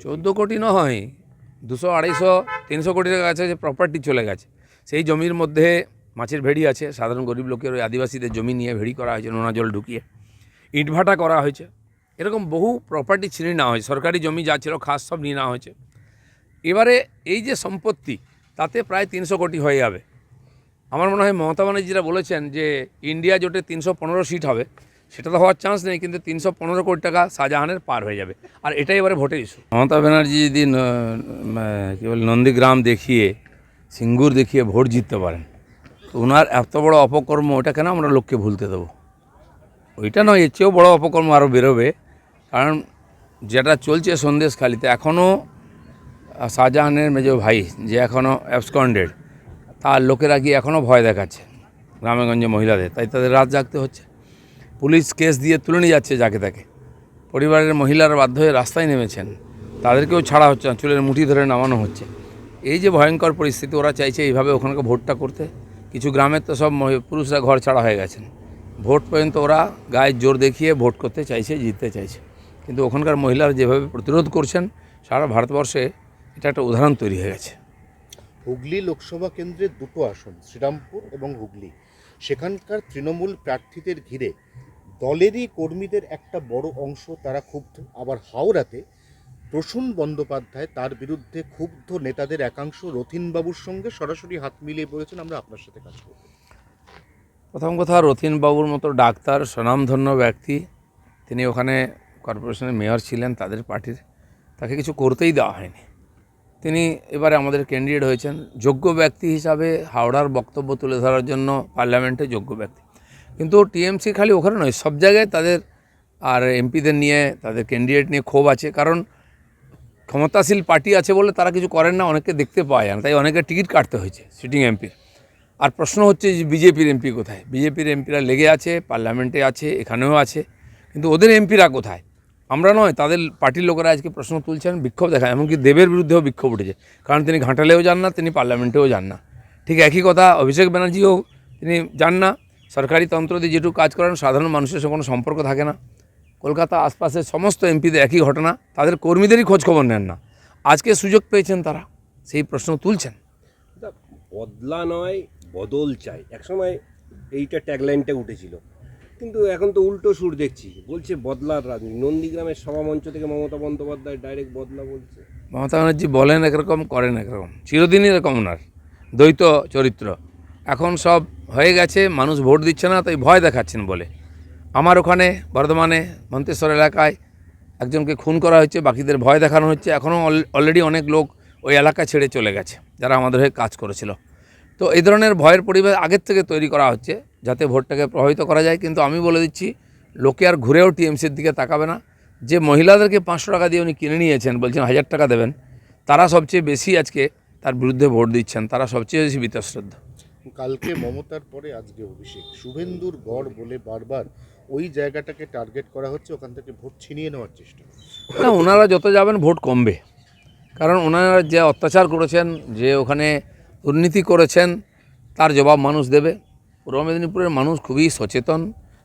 14 কোটি নয়, 200, 250, 300 কোটি টাকা কাছে যে প্রপার্টি চলে গেছে। সেই জমির মধ্যে মাছের ভেড়ি আছে, সাধারণ গরিব লোকের ওই আদিবাসীদের জমি নিয়ে ভেড়ি করা হয়েছে, নোনা জল ঢুকিয়ে ইটভাটা করা হয়েছে। এরকম বহু প্রপার্টি ছিনে নেওয়া হয়েছে, সরকারি জমি যা ছিল খাস সব নিয়ে নেওয়া হয়েছে। এবারে এই যে সম্পত্তি তাতে প্রায় 300 কোটি হয়ে যাবে। আমার মনে হয় মমতা ব্যানার্জিরা বলেছেন যে ইন্ডিয়া জোটে 315 সিট হবে, সেটা তো হওয়ার চান্স নেই, কিন্তু 315 কোটি টাকা শাহজাহানের পার হয়ে যাবে। আর এটাই এবারে ভোটের ইস্যু। মমতা ব্যানার্জি যদি কী বলে নন্দীগ্রাম দেখিয়ে, সিঙ্গুর দেখিয়ে ভোট জিততে পারেন, তো ওনার এত বড় অপকর্ম ওটা কেন আমরা লোককে ভুলতে দেবো? ওইটা নয়, এর চেয়েও বড়ো অপকর্ম আরও বেরোবে। কারণ যেটা চলছে সন্দেশখালিতে এখনও শাহজাহানের মেজ ভাই যে এখনও অ্যাবসকন্ডেড, তার লোকেরা গিয়ে এখনও ভয় দেখাচ্ছে গ্রামেগঞ্জে মহিলাদের, তাই তাদের রাত জাগতে হচ্ছে। পুলিশ কেস দিয়ে তুলে নিয়ে যাচ্ছে যাকে তাকে। পরিবারের মহিলারা বাধ্য হয়ে রাস্তায় নেমেছেন, তাদেরকেও ছাড়া হচ্ছে না, চুলের মুঠি ধরে নামানো হচ্ছে। এই যে ভয়ঙ্কর পরিস্থিতি, ওরা চাইছে এইভাবে ওখানকার ভোটটা করতে। কিছু গ্রামের তো সব পুরুষরা ঘর ছাড়া হয়ে গেছেন, ভোট পর্যন্ত ওরা গায়ের জোর দেখিয়ে ভোট করতে চাইছে, জিততে চাইছে। কিন্তু ওখানকার মহিলারা যেভাবে প্রতিরোধ করছেন, সারা ভারতবর্ষে এটা একটা উদাহরণ তৈরি হয়ে গেছে। হুগলি লোকসভা কেন্দ্রের দুটো আসন, শ্রীরামপুর এবং হুগলি, সেখানকার তৃণমূল প্রার্থীদের ঘিরে দলেরই কর্মীদের একটা বড় অংশ তারা ক্ষুব্ধ। আবার হাওড়াতে প্রসূন বন্দ্যোপাধ্যায়, তার বিরুদ্ধে ক্ষুব্ধ নেতাদের একাংশ রথিনবাবুর সঙ্গে সরাসরি হাত মিলিয়ে পড়েছেন, আমরা আপনার সাথে কাজ করব। প্রথম কথা, রথিনবাবুর মতো ডাক্তার, স্বনামধন্য ব্যক্তি, তিনি ওখানে কর্পোরেশনের মেয়র ছিলেন তাদের পার্টির, তাকে কিছু করতেই দেওয়া হয়নি। তিনি এবারে আমাদের ক্যান্ডিডেট হয়েছেন যোগ্য ব্যক্তি হিসাবে, হাওড়ার বক্তব্য তুলে ধরার জন্য পার্লামেন্টে যোগ্য ব্যক্তি। কিন্তু টিএমসি খালি ওখানে নয়, সব জায়গায় তাদের আর এমপিদের নিয়ে, তাদের ক্যান্ডিডেট নিয়ে ক্ষোভ আছে। কারণ ক্ষমতাশীল পার্টি আছে বলে তারা কিছু করেন না, অনেকে দেখতে পায় না, তাই অনেকে টিকিট কাটতে হয়েছে সিটিং এমপির। আর প্রশ্ন হচ্ছে যে বিজেপির এমপি কোথায়? বিজেপির এমপিরা লেগে আছে, পার্লামেন্টে আছে, এখানেও আছে, কিন্তু ওদের এমপিরা কোথায়? আমরা নয়, তাদের পার্টির লোকেরা আজকে প্রশ্ন তুলছেন, বিক্ষোভ দেখায়। এমনকি দেবের বিরুদ্ধেও বিক্ষোভ উঠেছে, কারণ তিনি ঘাটালেও যান না, তিনি পার্লামেন্টেও যান না। ঠিক একই কথা অভিষেক ব্যানার্জিও, তিনি যান না। সরকারি তন্ত্র দিয়ে যেটুকু কাজ করেন, সাধারণ মানুষের সঙ্গে কোনো সম্পর্ক থাকে না। কলকাতা আশপাশের সমস্ত এমপিদের একই ঘটনা, তাদের কর্মীদেরই খোঁজখবর নেন না। আজকে সুযোগ পেয়েছেন তারা, সেই প্রশ্ন তুলছেন। বদলা নয়, বদল চাই, একসময় এইটা ট্যাগলাইনটা উঠেছিল, কিন্তু এখন তো উল্টো সুর দেখছি, বলছে বদলার রাজনীতি। নন্দীগ্রামের সভামঞ্চ থেকে মমতা বন্দ্যোপাধ্যায় ডাইরেক্ট বদলা বলছে। মমতা ব্যানার্জি বলেন একরকম, করেন একরকম, চিরদিনই এরকম ওনার দ্বৈত চরিত্র। এখন সব হয়ে গেছে, মানুষ ভোট দিচ্ছে না, তাই ভয় দেখাচ্ছেন বলে। আমার ওখানে বর্ধমানে মন্তেশ্বর এলাকায় একজনকে খুন করা হচ্ছে, বাকিদের ভয় দেখানো হচ্ছে। এখনও অলরেডি অনেক লোক ওই এলাকা ছেড়ে চলে গেছে, যারা আমাদের হয়ে কাজ করেছিল। তো এই ধরনের ভয়ের পরিবেশ আগের থেকে তৈরি করা হচ্ছে, যাতে ভোটটাকে প্রভাবিত করা যায়। কিন্তু আমি বলে দিচ্ছি, লোকে আর ঘুরেও টিএমসির দিকে তাকাবে না। যে মহিলাদেরকে 500 টাকা দিয়ে উনি কিনে নিয়েছেন, বলছেন 1000 টাকা দেবেন, তারা সবচেয়ে বেশি আজকে তার বিরুদ্ধে ভোট দিচ্ছেন, তারা সবচেয়ে বেশি বীতশ্রদ্ধ। কালকে মমতার পরে আজকে অভিষেক, শুভেন্দুর গড় বলে বারবার ওই জায়গাটাকে টার্গেট করা হচ্ছে, ওখান থেকে ভোট ছিনিয়ে নেওয়ার চেষ্টা। না, ওনারা যত যাবেন ভোট কমবে, কারণ ওনারা যে অত্যাচার করেছেন, যে ওখানে দুর্নীতি করেছেন, তার জবাব মানুষ দেবে। পূর্ব মেদিনীপুরের মানুষ খুবই সচেতন,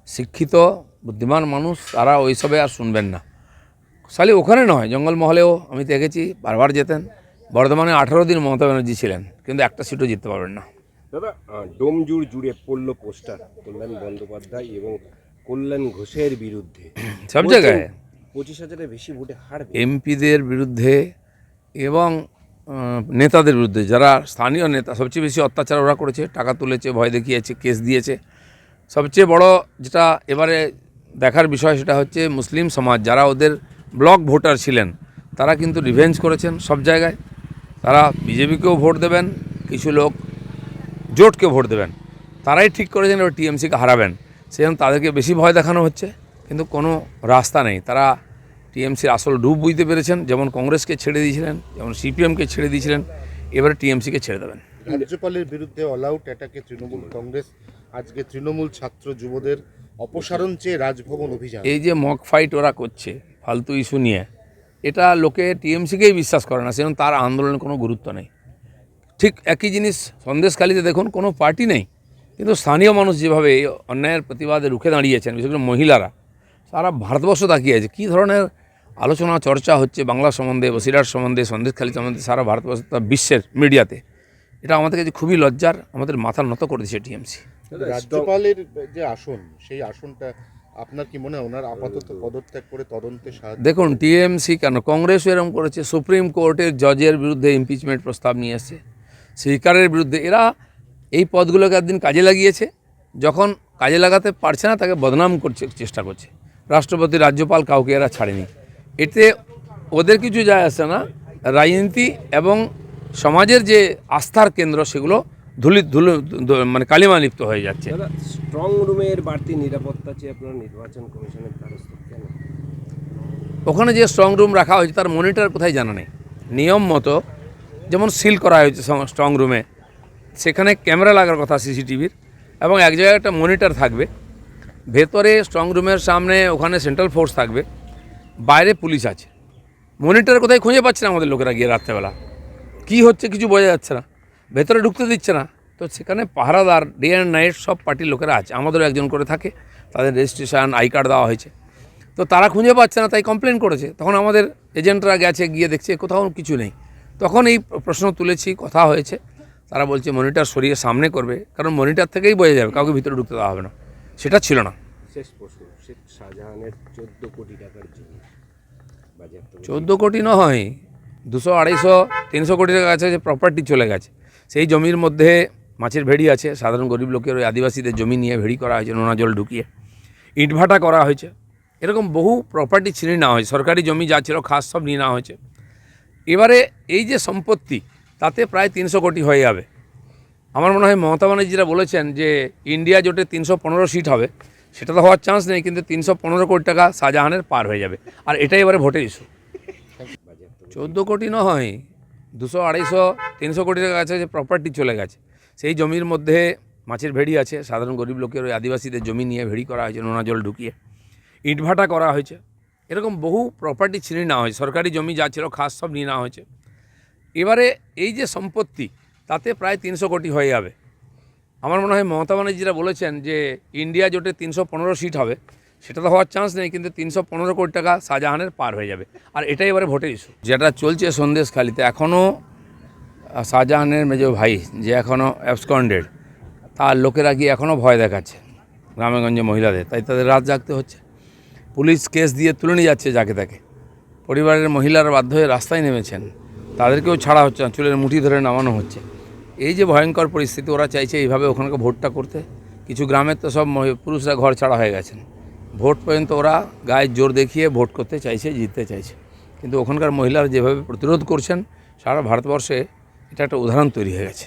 শিক্ষিত, বুদ্ধিমান মানুষ, তারা ওইসবে আর শুনবেন না। খালি ওখানে নয়, জঙ্গলমহলেও আমি দেখেছি বারবার যেতেন। বর্ধমানে 18 দিন মমতা ব্যানার্জি ছিলেন, কিন্তু একটা সিটও জিততে পারবেন না। দাদা, ডোমজুড় জুড়ে পড়লো পোস্টার কল্যাণ বন্দ্যোপাধ্যায় এবং কল্যাণ ঘোষের বিরুদ্ধে, সব জায়গায় 25,000-এর বেশি ভোটে হারবে। এমপিদের বিরুদ্ধে এবং নেতাদের বিরুদ্ধে, যারা স্থানীয় নেতা, সবচেয়ে বেশি অত্যাচার ওরা করেছে। টাকা তুলেছে, ভয় দেখিয়েছে, কেস দিয়েছে। সবচেয়ে বড় যেটা এবারে দেখার বিষয়, সেটা হচ্ছে মুসলিম সমাজ, যারা ওদের ব্লক ভোটার ছিলেন, তারা কিন্তু রিভেঞ্জ করেছেন সব জায়গায়। তারা বিজেপিকেও ভোট দেবেন, কিছু লোক জোটকে ভোট দেবেন। তারাই ঠিক করেছেন এবার টিএমসিকে হারাবেন, সেজন্য তাদেরকে বেশি ভয় দেখানো হচ্ছে, কিন্তু কোনো রাস্তা নেই। তারা টিএমসির আসল রূপ বুঝতে পেরেছেন, যেমন কংগ্রেসকে ছেড়ে দিয়েছিলেন, যেমন সিপিএমকে ছেড়ে দিয়েছিলেন, এবারে টিএমসিকে ছেড়ে দেবেন। রাজ্যপালের বিরুদ্ধে অল আউট অ্যাটাকে তৃণমূল কংগ্রেস, আজকে তৃণমূল ছাত্র যুবদের অপসারণ চেয়ে রাজভবন অভিযান। এই যে মক ফাইট ওরা করছে ফালতু ইস্যু নিয়ে, এটা লোকে টিএমসিকেই বিশ্বাস করে না, সেজন্য তার আন্দোলনের কোনো গুরুত্ব নেই। ঠিক একই জিনিস সন্দেশখালিতে দেখুন, কোনো পার্টি নেই, কিন্তু স্থানীয় মানুষ যেভাবে এই অন্যায়ের প্রতিবাদে রুখে দাঁড়িয়েছেন, বিশেষ করে মহিলারা, সারা ভারতবর্ষ তাকিয়ে আছে। কী ধরনের আলোচনা চর্চা হচ্ছে বাংলা সম্বন্ধে, বসিরহাট সম্বন্ধে, সন্দেশখালী সম্বন্ধে সারা ভারতবর্ষ তথা বিশ্বের মিডিয়াতে, এটা আমাদের কাছে খুবই লজ্জার। আমাদের মাথা নত করে দিয়েছে টিএমসি। রাজ্যপালের যে আসন, সেই আসনটা আপনার কি মনে হয় ওনার আপাতত পদত্যাগ করে তদন্তে সাহায্য? দেখুন, টিএমসি কেন, কংগ্রেসও এরকম করেছে। সুপ্রিম কোর্টের জজের বিরুদ্ধে ইমপিচমেন্ট প্রস্তাব নিয়ে এসছে, স্পিকারের বিরুদ্ধে। এরা এই পদগুলোকে একদিন কাজে লাগিয়েছে, যখন কাজে লাগাতে পারছে না তাকে বদনাম করছে, চেষ্টা করছে। রাষ্ট্রপতি, রাজ্যপাল, কাউকে এরা ছাড়েনি। এতে ওদের কিছু যায় আসে না। রাজনীতি এবং সমাজের যে আস্থার কেন্দ্র সেগুলো মানে কালিমা লিপ্ত হয়ে যাচ্ছে। দাদা, স্ট্রং রুমের বাড়তি নিরাপত্তা চেয়ে আপনার নির্বাচন কমিশনের দ্বারস্থ কেন? ওখানে যে স্ট্রং রুম রাখা হয়েছে তার মনিটর কোথায় জানা নেই। নিয়ম মতো যেমন সিল করা হয়েছে স্ট্রং রুমে, সেখানে ক্যামেরা লাগার কথা সিসিটিভির, এবং এক জায়গায় একটা মনিটর থাকবে। ভেতরে স্ট্রং রুমের সামনে ওখানে সেন্ট্রাল ফোর্স থাকবে, বাইরে পুলিশ আছে। মনিটর কোথায় খুঁজে পাচ্ছে না আমাদের লোকেরা গিয়ে রাত্রেবেলা, কী হচ্ছে কিছু বোঝা যাচ্ছে না, ভেতরে ঢুকতে দিচ্ছে না। তো সেখানে পাহারাদার ডে অ্যান্ড নাইট সব পার্টির লোকেরা আছে, আমাদেরও একজন করে থাকে, তাদের রেজিস্ট্রেশন আই কার্ড দেওয়া হয়েছে। তো তারা খুঁজে পাচ্ছে না, তাই কমপ্লেন করেছে। তখন আমাদের এজেন্টরা গেছে, গিয়ে দেখছে কোথাও কিছু নেই। তখন এই প্রশ্ন তুলেছি, কথা হয়েছে। তারা বলছে মনিটর সরিয়ে সামনে করবে, কারণ মনিটর থেকেই বোঝা যাবে, কাউকে ভিতরে ঢুকতে দেওয়া হবে না। সেটা ছিল না। শেষ প্রশ্ন, শেখ শাহজাহানের 14 কোটি টাকার জমি বাজেয়াপ্ত 14 কোটি নয়, 200, 250, 300 কোটি টাকা কাছে যে প্রপার্টি চলে গেছে। সেই জমির মধ্যে মাছের ভেড়ি আছে, সাধারণ গরিব লোকের ওই আদিবাসীদের জমি নিয়ে ভেড়ি করা হয়েছে, নোনা জল ঢুকিয়ে ইটভাটা করা হয়েছে। এরকম বহু প্রপার্টি ছিনিয়ে নেওয়া হয়েছে, সরকারি জমি যা ছিল খাস সব নিয়ে নেওয়া হয়েছে। এবারে এই যে সম্পত্তি, তাতে প্রায় 300 কোটি হয়ে যাবে। আমার মনে হয় মমতা ব্যানার্জিরা বলেছেন যে ইন্ডিয়া জোটে 315 সিট হবে, সেটা তো হওয়ার চান্স নেই, কিন্তু 315 কোটি টাকা শাহজাহানের পার হয়ে যাবে। আর এটাই এবারে ভোটের ইস্যু। 14 কোটি নয়, 200, 250, 300 কোটি টাকা কাছে যে প্রপার্টি চলে গেছে। সেই জমির মধ্যে মাছের ভেড়ি আছে, সাধারণ গরিব লোকের ওই আদিবাসীদের জমি নিয়ে ভেড়ি করা হয়েছে, নোনা জল ঢুকিয়ে ইটভাটা করা হয়েছে। এরকম বহু প্রপার্টি ছিনিয়ে নেওয়া হয়েছে, সরকারি জমি যা ছিল খাস সব নিয়ে নেওয়া হয়েছে। এবারে এই যে সম্পত্তি, তাতে প্রায় 300 কোটি হয়ে যাবে। আমার মনে হয় মমতা ব্যানার্জিরা বলেছেন যে ইন্ডিয়া জোটে 315 সিট হবে, সেটা তো হওয়ার চান্স নেই, কিন্তু 315 কোটি টাকা শাহজাহানের পার হয়ে যাবে। আর এটাই এবারে ভোটের ইস্যু। যেটা চলছে সন্দেশখালীতে, এখনও শাহজাহানের মেজ ভাই যে এখনও অ্যাবসকন্ডেড, তার লোকেরা গিয়ে এখনও ভয় দেখাচ্ছে গ্রামেগঞ্জে মহিলাদের, তাই তাদের রাত জাগতে হচ্ছে। পুলিশ কেস দিয়ে তুলে নিয়ে যাচ্ছে যাকে তাকে। পরিবারের মহিলারা বাধ্য হয়ে রাস্তায় নেমেছেন, তাদেরকেও ছাড়া হচ্ছে না, চুলের মুঠি ধরে নামানো হচ্ছে। এই যে ভয়ঙ্কর পরিস্থিতি, ওরা চাইছে এইভাবে ওখানকার ভোটটা করতে। কিছু গ্রামের তো সব পুরুষরা ঘর ছাড়া হয়ে গেছেন, ভোট পর্যন্ত ওরা গায়ে জোর দেখিয়ে ভোট করতে চাইছে, জিততে চাইছে। কিন্তু ওখানকার মহিলারা যেভাবে প্রতিরোধ করছেন, সারা ভারতবর্ষে এটা একটা উদাহরণ তৈরি হয়ে গেছে।